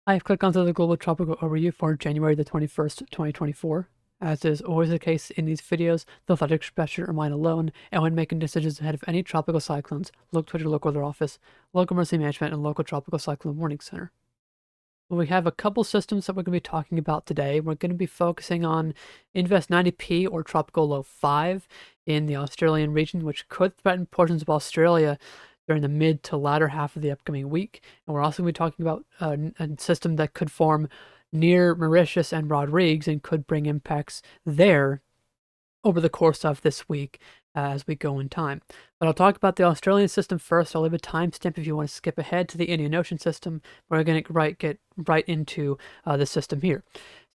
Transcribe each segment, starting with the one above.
I've clicked onto the global tropical overview for January the 21st, 2024. As is always the case in these videos, the athletic expression are mine alone, and when making decisions ahead of any tropical cyclones, look to your local weather office, local emergency management, and local tropical cyclone warning center. Well, we have a couple systems that we're going to be talking about today. We're going to be focusing on Invest 90P or Tropical Low 5 in the Australian region, which could threaten portions of Australia during the mid to latter half of the upcoming week. And we're also going to be talking about a system that could form near Mauritius and Rodrigues and could bring impacts there over the course of this week as we go in time. But I'll talk about the Australian system first. I'll leave a timestamp if you want to skip ahead to the Indian Ocean system. We're going to get right into the system here.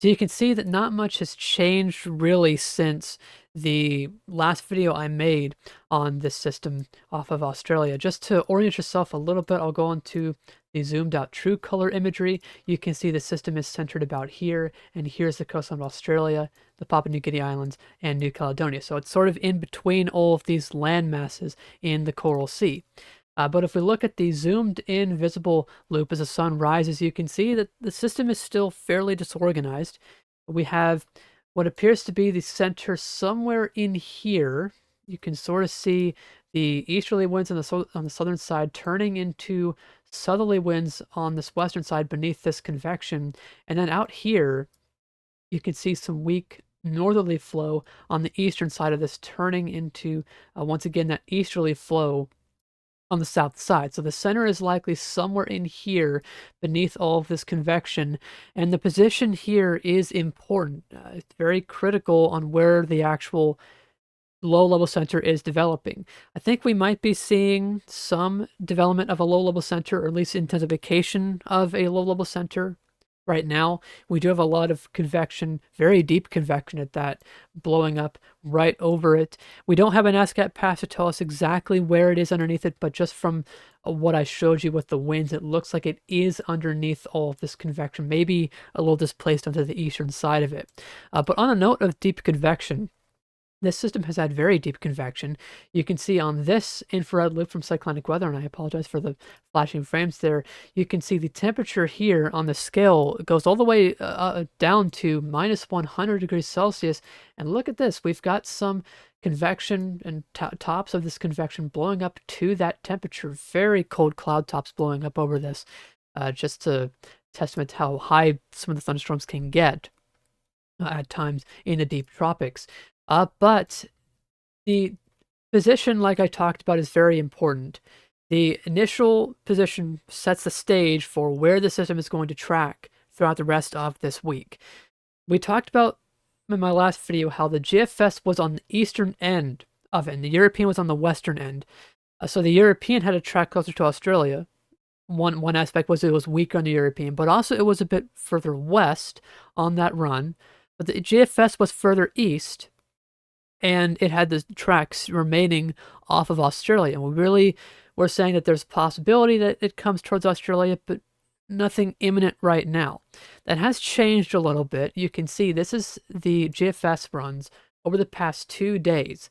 So you can see that not much has changed really since the last video I made on this system off of Australia. Just to orient yourself a little bit, I'll go into the zoomed out true color imagery. You can see the system is centered about here, and here's the coastline of Australia, the Papua New Guinea Islands, and New Caledonia. So it's sort of in between all of these land masses in the Coral Sea. But if we look at the zoomed in visible loop as the sun rises, you can see that the system is still fairly disorganized. We have what appears to be the center somewhere in here. You can sort of see the easterly winds on the southern side turning into southerly winds on this western side beneath this convection. And then out here, you can see some weak northerly flow on the eastern side of this turning into, once again, that easterly flow on the south side. So the center is likely somewhere in here beneath all of this convection, and the position here is important. It's very critical on where the actual low-level center is developing. I think we might be seeing some development of a low-level center, or at least intensification of a low-level center. Right now, we do have a lot of convection, very deep convection at that, blowing up right over it. We don't have an ASCAP path to tell us exactly where it is underneath it, but just from what I showed you with the winds, it looks like it is underneath all of this convection, maybe a little displaced onto the eastern side of it. But on a note of deep convection, this system has had very deep convection. You can see on this infrared loop from cyclonic weather, and I apologize for the flashing frames there, you can see the temperature here on the scale goes all the way down to minus 100 degrees Celsius. And look at this, we've got some convection and tops of this convection blowing up to that temperature. Very cold cloud tops blowing up over this, just to testament to how high some of the thunderstorms can get at times in the deep tropics. But the position, like I talked about, is very important. The initial position sets the stage for where the system is going to track throughout the rest of this week. We talked about in my last video how the GFS was on the eastern end of it, and the European was on the western end. So the European had to track closer to Australia. One aspect was it was weaker on the European, but also it was a bit further west on that run. But the GFS was further east, and it had the tracks remaining off of Australia. And we really were saying that there's a possibility that it comes towards Australia, but nothing imminent right now. That has changed a little bit. You can see this is the GFS runs over the past 2 days,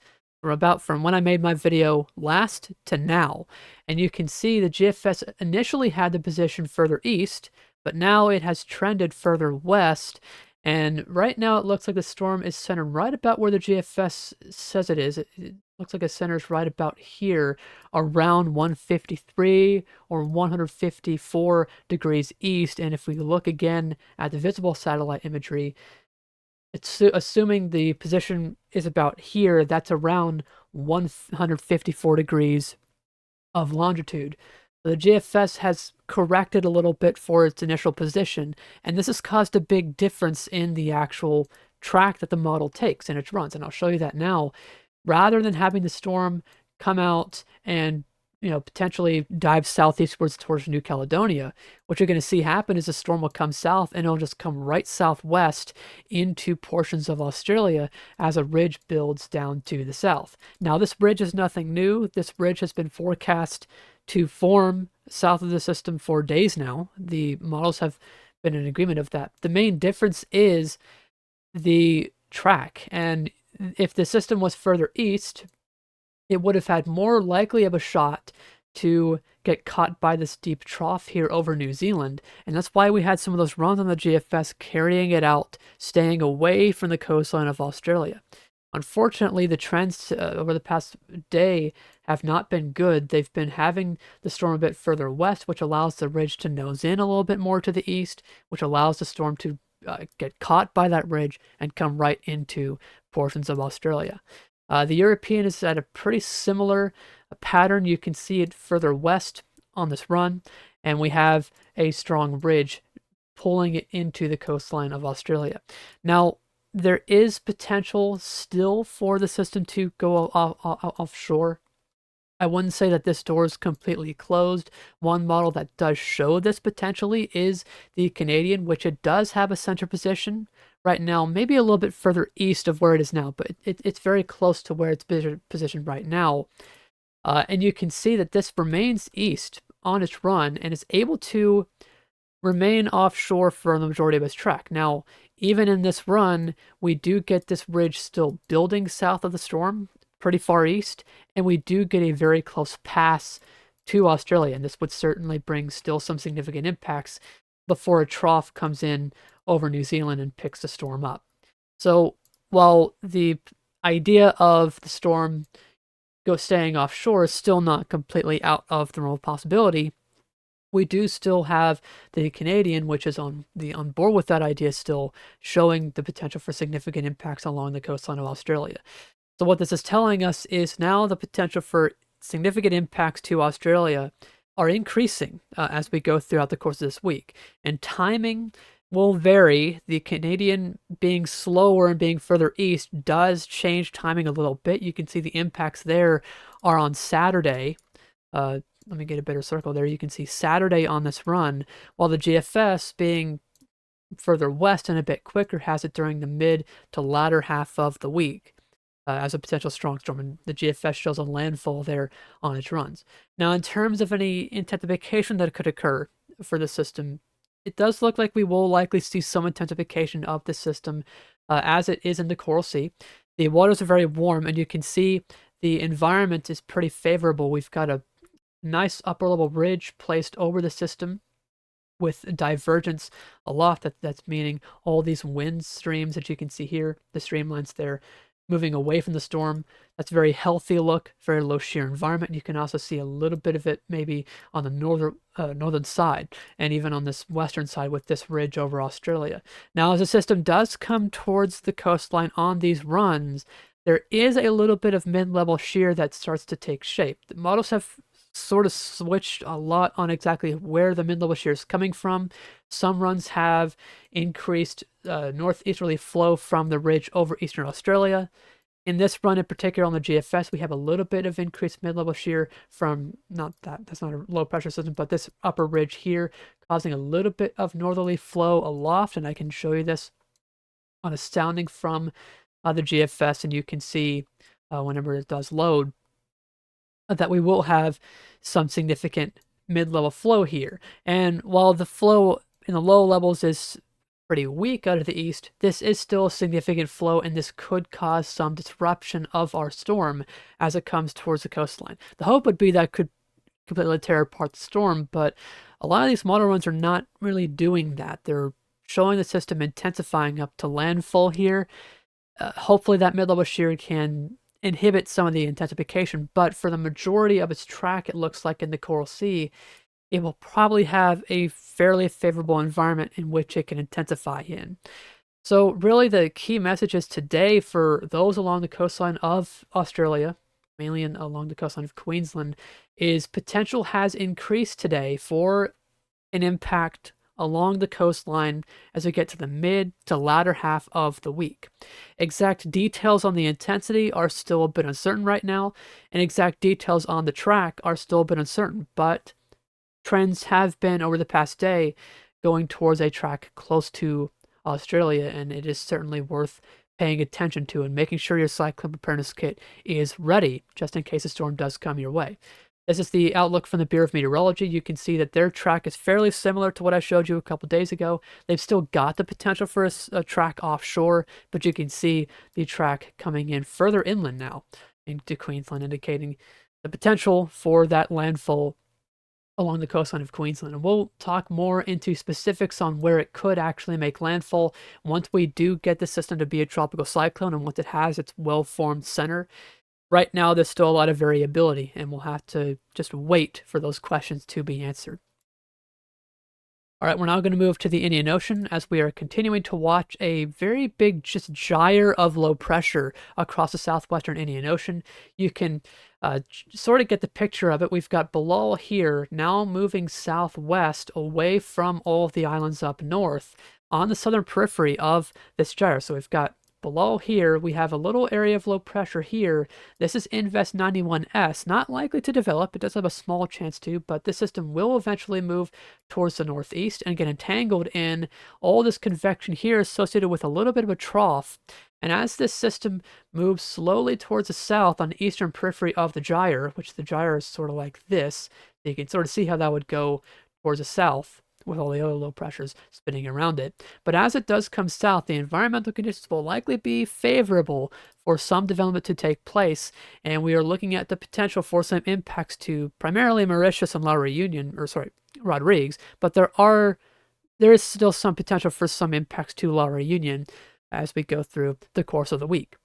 from when I made my video last to now. And you can see the GFS initially had the position further east, but now it has trended further west. And right now it looks like the storm is centered right about where the GFS says it is. It looks like it centers right about here, around 153 or 154 degrees east. And if we look again at the visible satellite imagery, it's assuming the position is about here, that's around 154 degrees of longitude. The GFS has corrected a little bit for its initial position, and this has caused a big difference in the actual track that the model takes in its runs, and I'll show you that now. Rather than having the storm come out and potentially dive southeastwards towards New Caledonia, what you're going to see happen is the storm will come south and it'll just come right southwest into portions of Australia as a ridge builds down to the south. Now, this ridge is nothing new. This ridge has been forecast to form south of the system for days now. The models have been in agreement of that. The main difference is the track, and if the system was further east, it would have had more likely of a shot to get caught by this deep trough here over New Zealand, and that's why we had some of those runs on the GFS carrying it out, staying away from the coastline of Australia. Unfortunately, the trends over the past day have not been good. They've been having the storm a bit further west, which allows the ridge to nose in a little bit more to the east, which allows the storm to get caught by that ridge and come right into portions of Australia. The European is at a pretty similar pattern. You can see it further west on this run, and we have a strong ridge pulling it into the coastline of Australia. Now, there is potential still for the system to go offshore. I wouldn't say that this door is completely closed. One model that does show this potentially is the Canadian, which it does have a center position right now, maybe a little bit further east of where it is now, but it's very close to where it's positioned right now. And you can see that this remains east on its run and is able to remain offshore for the majority of its track. Now, even in this run, we do get this ridge still building south of the storm, pretty far east, and we do get a very close pass to Australia, and this would certainly bring still some significant impacts before a trough comes in over New Zealand and picks the storm up. So while the idea of the storm staying offshore is still not completely out of the realm of possibility, we do still have the Canadian, which is on board with that idea still, showing the potential for significant impacts along the coastline of Australia. So what this is telling us is now the potential for significant impacts to Australia are increasing as we go throughout the course of this week. And timing will vary. The Canadian being slower and being further east does change timing a little bit. You can see the impacts there are on Saturday. Let me get a better circle there. You can see Saturday on this run, while the GFS being further west and a bit quicker has it during the mid to latter half of the week as a potential strong storm. And the GFS shows a landfall there on its runs. Now, in terms of any intensification that could occur for the system, it does look like we will likely see some intensification of the system as it is in the Coral Sea. The waters are very warm, and you can see the environment is pretty favorable. We've got a nice upper level ridge placed over the system with divergence aloft. That's meaning all these wind streams that you can see here, the streamlines there, moving away from the storm. That's a very healthy look, very low shear environment. You can also see a little bit of it maybe on the northern side and even on this western side with this ridge over Australia. Now, as the system does come towards the coastline on these runs, there is a little bit of mid-level shear that starts to take shape. The models have sort of switched a lot on exactly where the mid-level shear is coming from. Some runs have increased northeasterly flow from the ridge over eastern Australia. In this run in particular on the GFS, we have a little bit of increased mid-level shear from, that's not a low pressure system, but this upper ridge here causing a little bit of northerly flow aloft, and I can show you this on a sounding from the GFS, and you can see whenever it does load, that we will have some significant mid-level flow here. And while the flow in the low levels is pretty weak out of the east, this is still a significant flow, and this could cause some disruption of our storm as it comes towards the coastline. The hope would be that it could completely tear apart the storm, but a lot of these model runs are not really doing that. They're showing the system intensifying up to landfall here. Hopefully that mid-level shear can inhibit some of the intensification, but for the majority of its track, it looks like in the Coral Sea, it will probably have a fairly favorable environment in which it can intensify in. So really the key messages today for those along the coastline of Australia, mainly along the coastline of Queensland, is potential has increased today for an impact along the coastline as we get to the mid to latter half of the week. Exact details on the intensity are still a bit uncertain right now, and exact details on the track are still a bit uncertain, but trends have been over the past day going towards a track close to Australia, and it is certainly worth paying attention to and making sure your cyclone preparedness kit is ready just in case a storm does come your way. This is the outlook from the Bureau of Meteorology. You can see that their track is fairly similar to what I showed you a couple days ago. They've still got the potential for a track offshore, but you can see the track coming in further inland now into Queensland, indicating the potential for that landfall along the coastline of Queensland. And we'll talk more into specifics on where it could actually make landfall once we do get the system to be a tropical cyclone and once it has its well-formed center. Right now, there's still a lot of variability, and we'll have to just wait for those questions to be answered. All right, we're now going to move to the Indian Ocean as we are continuing to watch a very big just gyre of low pressure across the southwestern Indian Ocean. You can sort of get the picture of it. We've got below here now moving southwest away from all of the islands up north on the southern periphery of this gyre. So we've got below here, we have a little area of low pressure here. This is Invest 91S, not likely to develop. It does have a small chance to, but this system will eventually move towards the northeast and get entangled in all this convection here associated with a little bit of a trough. And as this system moves slowly towards the south on the eastern periphery of the gyre, which the gyre is sort of like this, you can sort of see how that would go towards the south with all the other low pressures spinning around it. But as it does come south, the environmental conditions will likely be favorable for some development to take place, and we are looking at the potential for some impacts to primarily Mauritius and Rodrigues, but there is still some potential for some impacts to La Reunion as we go through the course of the week.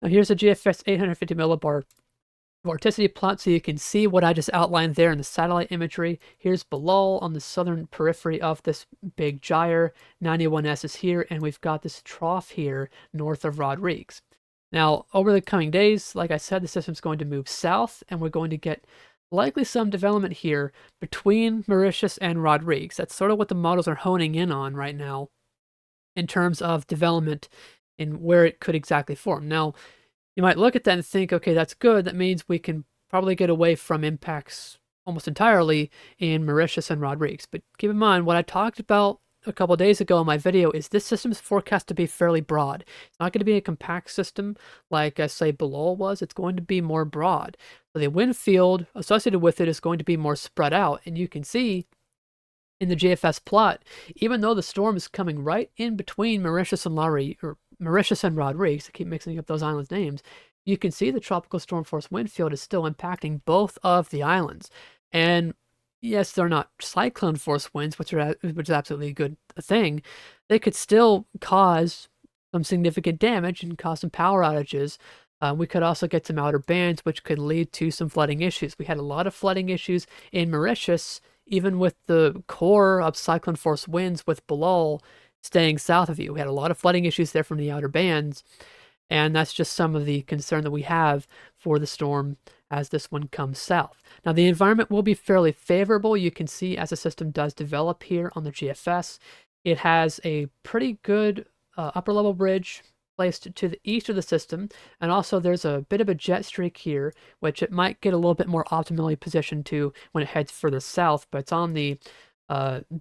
Now here's a GFS 850 millibar vorticity plot, so you can see what I just outlined there in the satellite imagery. Here's below on the southern periphery of this big gyre. 91S is here, and we've got this trough here north of Rodrigues. Now, over the coming days, like I said, the system's going to move south, and we're going to get likely some development here between Mauritius and Rodrigues. That's sort of what the models are honing in on right now in terms of development and where it could exactly form. Now, you might look at that and think, okay, that's good. That means we can probably get away from impacts almost entirely in Mauritius and Rodrigues. But keep in mind, what I talked about a couple of days ago in my video is this system's forecast to be fairly broad. It's not going to be a compact system like, say, below was. It's going to be more broad. So the wind field associated with it is going to be more spread out. And you can see in the GFS plot, even though the storm is coming right in between Mauritius and Rodrigues, I keep mixing up those islands' names, you can see the tropical storm force wind field is still impacting both of the islands. And yes, they're not cyclone force winds, which is absolutely a good thing. They could still cause some significant damage and cause some power outages. We could also get some outer bands, which could lead to some flooding issues. We had a lot of flooding issues in Mauritius, even with the core of cyclone force winds with Bilal staying south of you. We had a lot of flooding issues there from the outer bands, and that's just some of the concern that we have for the storm as this one comes south. Now, the environment will be fairly favorable. You can see as the system does develop here on the GFS, it has a pretty good upper level bridge placed to the east of the system, and also there's a bit of a jet streak here, which it might get a little bit more optimally positioned to when it heads further south, but it's on the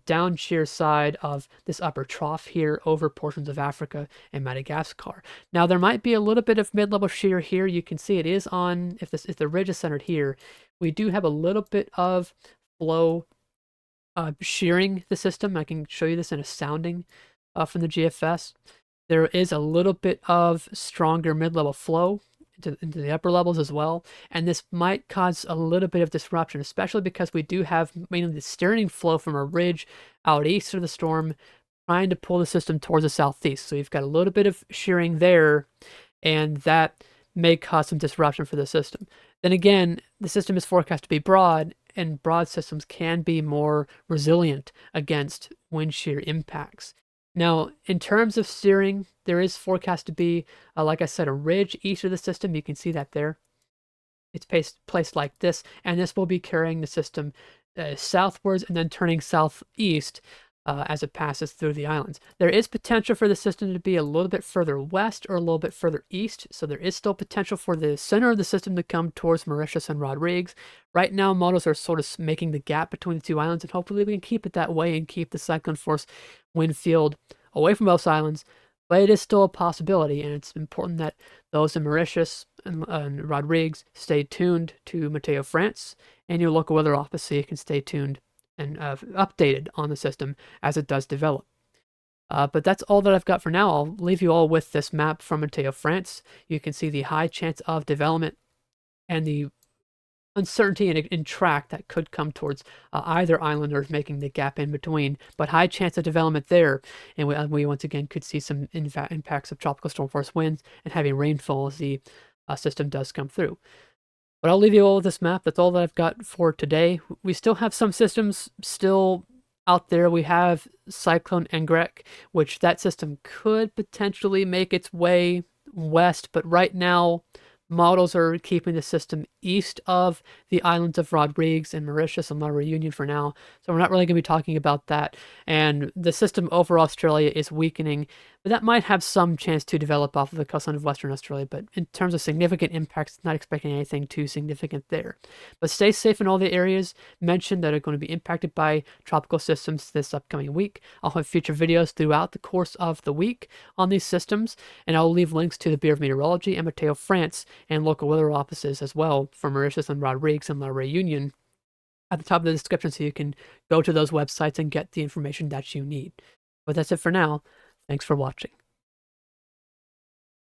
down shear side of this upper trough here over portions of Africa and Madagascar. Now, there might be a little bit of mid-level shear here. You can see it is on, if the ridge is centered here, we do have a little bit of flow shearing the system. I can show you this in a sounding from the GFS. There is a little bit of stronger mid-level flow into the upper levels as well, and this might cause a little bit of disruption, especially because we do have mainly the steering flow from a ridge out east of the storm trying to pull the system towards the southeast. So you've got a little bit of shearing there, and that may cause some disruption for the system. Then again, the system is forecast to be broad, and broad systems can be more resilient against wind shear impacts. Now, in terms of steering, there is forecast to be, like I said, a ridge east of the system. You can see that there. It's placed like this, and this will be carrying the system southwards and then turning southeast as it passes through the islands. There is potential for the system to be a little bit further west or a little bit further east, so there is still potential for the center of the system to come towards Mauritius and Rodrigues. Right now, models are sort of making the gap between the two islands, and hopefully we can keep it that way and keep the cyclone force wind field away from both islands, but it is still a possibility, and it's important that those in Mauritius and Rodrigues stay tuned to Meteo France and your local weather office so you can stay tuned and updated on the system as it does develop. But that's all that I've got for now. I'll leave you all with this map from Meteo France. You can see the high chance of development and the uncertainty in track that could come towards either island or making the gap in between, but high chance of development there. And we once again could see some impacts of tropical storm force winds and heavy rainfall as the system does come through. But I'll leave you all with this map. That's all that I've got for today. We still have some systems still out there. We have Cyclone Engrek, which that system could potentially make its way west, but right now models are keeping the system east of the islands of Rodrigues and Mauritius and La Reunion for now, so we're not really going to be talking about that. And the system over Australia is weakening, but that might have some chance to develop off of the coastline of Western Australia. But in terms of significant impacts, not expecting anything too significant there. But stay safe in all the areas mentioned that are going to be impacted by tropical systems this upcoming week. I'll have future videos throughout the course of the week on these systems, and I'll leave links to the Bureau of Meteorology and Meteo France and local weather offices as well for Mauritius and Rodrigues and La Reunion at the top of the description, so you can go to those websites and get the information that you need. But that's it for now. Thanks for watching.